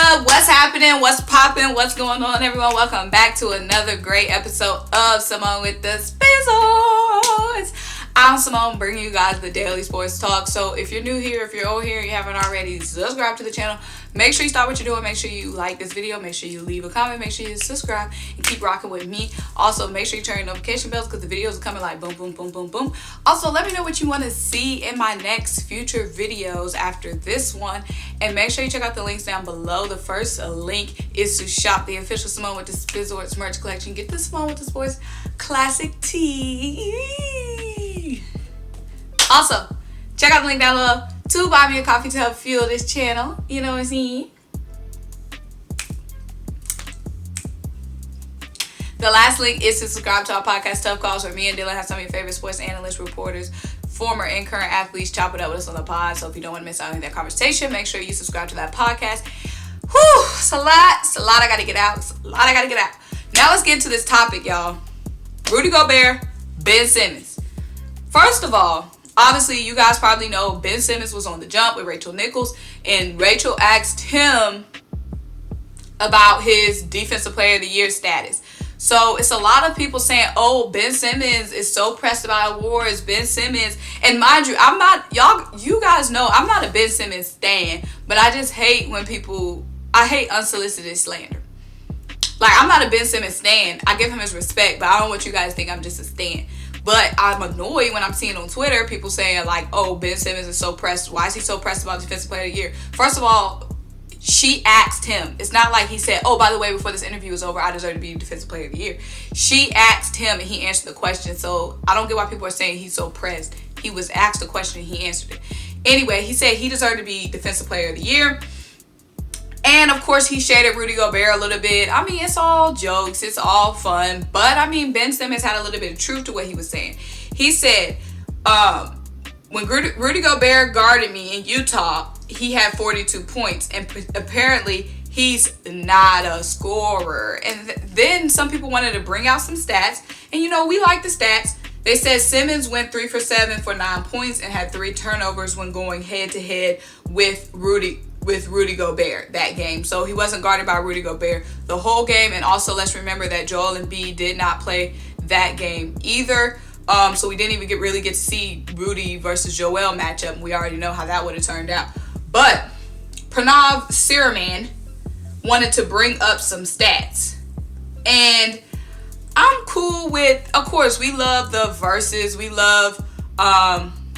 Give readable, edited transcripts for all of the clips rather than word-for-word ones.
up? What's happening? What's popping? What's going on, everyone? Welcome back to another great episode of Simone with the Sports. I'm Simone, bringing you guys the daily sports talk. So if you're new here, if you're old here, you haven't already, subscribe to the channel. Make sure you stop what you're doing. Make sure you like this video. Make sure you leave a comment. Make sure you subscribe and keep rocking with me. Also, make sure you turn your notification bells because the videos are coming like boom, boom, boom, boom, boom. Also, let me know what you want to see in my next future videos after this one. And make sure you check out the links down below. The first link is to shop the official Simone with the Sports merch collection. Get the Simone with the Sports classic tee. Also, check out the link down below to buy me a coffee to help fuel this channel. You know what I'm saying? The last link is to subscribe to our podcast, Tough Calls, where me and Dylan have some of your favorite sports analysts, reporters, former and current athletes chop it up with us on the pod. So if you don't want to miss out on that conversation, make sure you subscribe to that podcast. Whew, it's a lot. It's a lot I got to get out. It's a lot I got to get out. Now let's get into this topic, y'all. Rudy Gobert, Ben Simmons. First of all, obviously, you guys probably know Ben Simmons was on the jump with Rachel Nichols, and Rachel asked him about his Defensive Player of the Year status. So it's a lot of people saying, oh, Ben Simmons is so pressed about awards, Ben Simmons. And mind you, I'm not, you guys know, I'm not a Ben Simmons stan, but I just hate when I hate unsolicited slander. Like, I'm not a Ben Simmons stan. I give him his respect, but I don't want you guys to think I'm just a stan. But I'm annoyed when I'm seeing on Twitter people saying like, oh, Ben Simmons is so pressed. Why is he so pressed about Defensive Player of the Year? First of all, she asked him. It's not like he said, oh, by the way, before this interview was over, I deserve to be Defensive Player of the Year. She asked him and he answered the question. So I don't get why people are saying he's so pressed. He was asked a question and he answered it. Anyway, he said he deserved to be Defensive Player of the Year. And, of course, he shaded Rudy Gobert a little bit. I mean, it's all jokes. It's all fun. But, I mean, Ben Simmons had a little bit of truth to what he was saying. He said, when Rudy Gobert guarded me in Utah, he had 42 points. And apparently, he's not a scorer. And then some people wanted to bring out some stats. And, you know, we like the stats. They said Simmons went 3 for 7 for 9 points and had 3 turnovers when going head-to-head with Rudy Gobert that game. So he wasn't guarded by Rudy Gobert the whole game. And also, let's remember that Joel Embiid did not play that game either. So we didn't even really get to see Rudy versus Joel matchup. We already know how that would have turned out. But Pranav Siraman wanted to bring up some stats. And I'm cool with, of course, we love the verses. We love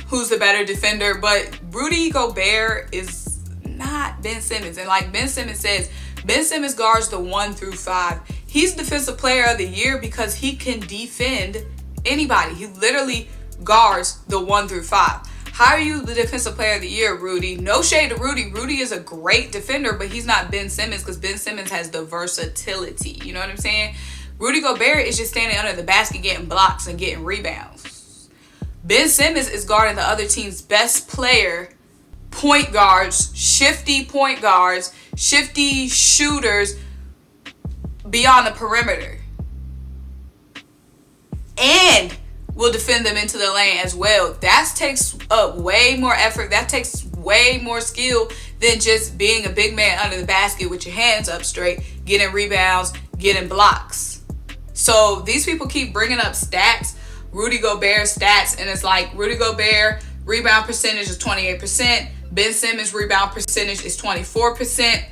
who's the better defender. But Rudy Gobert is not Ben Simmons. And like Ben Simmons says, Ben Simmons guards the 1 through 5. He's Defensive Player of the Year because he can defend anybody. He literally guards the 1 through 5. How are you the Defensive Player of the Year, Rudy? No shade to Rudy. Rudy is a great defender, but he's not Ben Simmons because Ben Simmons has the versatility. You know what I'm saying? Rudy Gobert is just standing under the basket getting blocks and getting rebounds. Ben Simmons is guarding the other team's best player, point guards, shifty shooters beyond the perimeter. And will defend them into the lane as well. That takes up way more effort. That takes way more skill than just being a big man under the basket with your hands up straight, getting rebounds, getting blocks. So these people keep bringing up stats, Rudy Gobert stats, and it's like Rudy Gobert rebound percentage is 28%. Ben Simmons rebound percentage is 24%.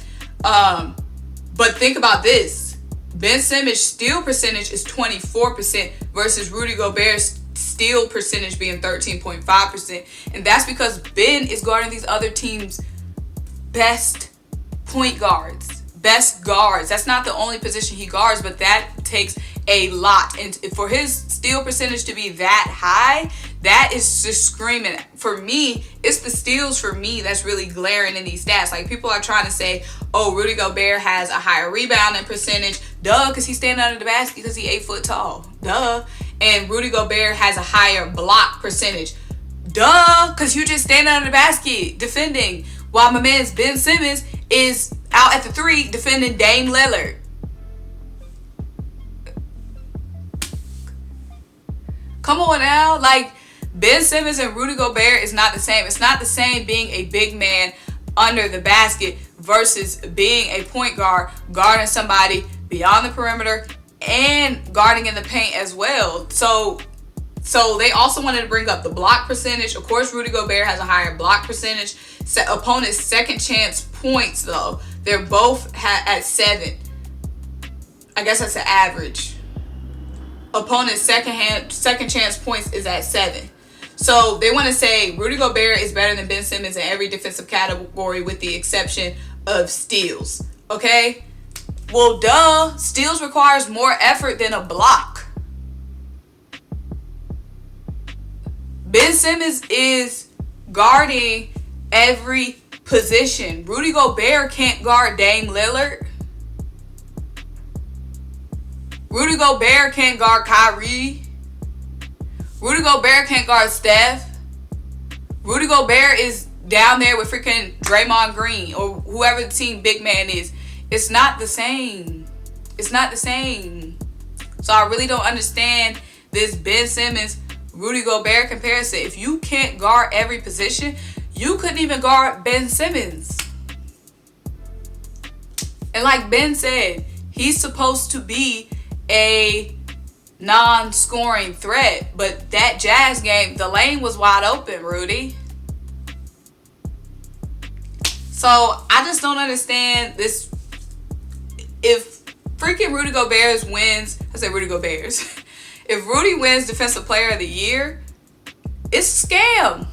But think about this. Ben Simmons steal percentage is 24% versus Rudy Gobert's steal percentage being 13.5%. And that's because Ben is guarding these other teams' best point guards, best guards. That's not the only position he guards, but that takes a lot. And for his steal percentage to be that high, that is just screaming. For me, it's the steals for me that's really glaring in these stats. Like, people are trying to say, oh, Rudy Gobert has a higher rebounding percentage. Duh, because he's standing under the basket because he's 8 foot tall. Duh. And Rudy Gobert has a higher block percentage. Duh, because you just standing under the basket defending, while my man's Ben Simmons is out at the 3 defending Dame Lillard. Come on now. Like, Ben Simmons and Rudy Gobert is not the same. It's not the same being a big man under the basket versus being a point guard, guarding somebody beyond the perimeter and guarding in the paint as well. So they also wanted to bring up the block percentage. Of course, Rudy Gobert has a higher block percentage. Opponent's second chance points, though, they're both at 7. I guess that's an average. Opponent's second chance points is at 7. So they want to say Rudy Gobert is better than Ben Simmons in every defensive category with the exception of steals. Okay? Well, duh. Steals requires more effort than a block. Ben Simmons is guarding every position. Rudy Gobert can't guard Dame Lillard. Rudy Gobert can't guard Kyrie. Rudy Gobert can't guard Steph. Rudy Gobert is down there with freaking Draymond Green or whoever the team big man is. It's not the same. It's not the same. So I really don't understand this Ben Simmons Rudy Gobert comparison. If you can't guard every position, you couldn't even guard Ben Simmons. And like Ben said, he's supposed to be a non-scoring threat. But that Jazz game, the lane was wide open, Rudy. So I just don't understand this. If freaking Rudy Gobert wins, I said Rudy Gobert. If Rudy wins Defensive Player of the Year, it's a scam.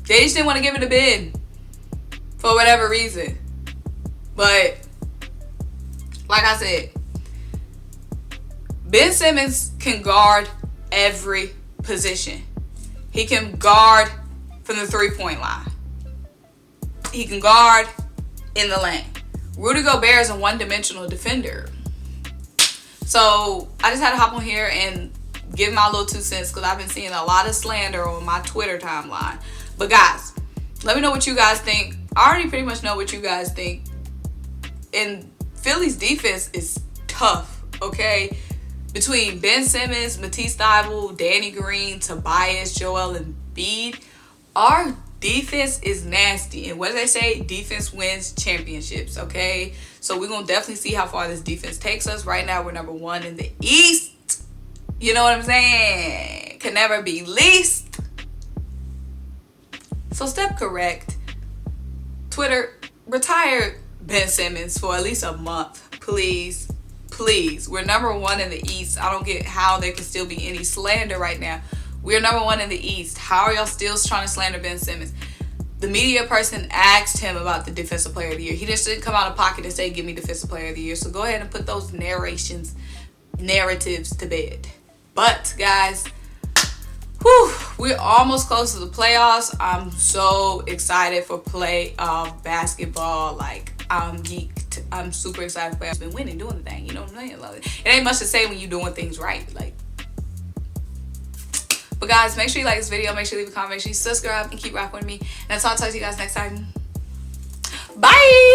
They just didn't want to give it a bid for whatever reason. But like I said, Ben Simmons can guard every position. He can guard from the 3-point line. He can guard in the lane. Rudy Gobert is a one-dimensional defender. So I just had to hop on here and give my little 2 cents because I've been seeing a lot of slander on my Twitter timeline. But guys, let me know what you guys think. I already pretty much know what you guys think. And Philly's defense is tough, okay? Between Ben Simmons, Matisse Thybulle, Danny Green, Tobias, Joel Embiid, our defense is nasty. And what do they say? Defense wins championships, okay? So we're going to definitely see how far this defense takes us. Right now, we're number 1 in the East. You know what I'm saying? Can never be least. So step correct. Twitter, retire Ben Simmons for at least a month. Please. Please. We're number 1 in the East. I don't get how there can still be any slander right now. We're number 1 in the East. How are y'all still trying to slander Ben Simmons? The media person asked him about the Defensive Player of the Year. He just didn't come out of pocket and say, give me Defensive Player of the Year. So go ahead and put those narratives to bed. But, guys, we're almost close to the playoffs. I'm so excited for basketball. Like, I'm geeked. I'm super excited for it. I've been winning, doing the thing. You know what I'm saying? Like, it ain't much to say when you're doing things right. Like, but guys, make sure you like this video. Make sure you leave a comment. Make sure you subscribe and keep rocking with me. And I'll talk to you guys next time. Bye.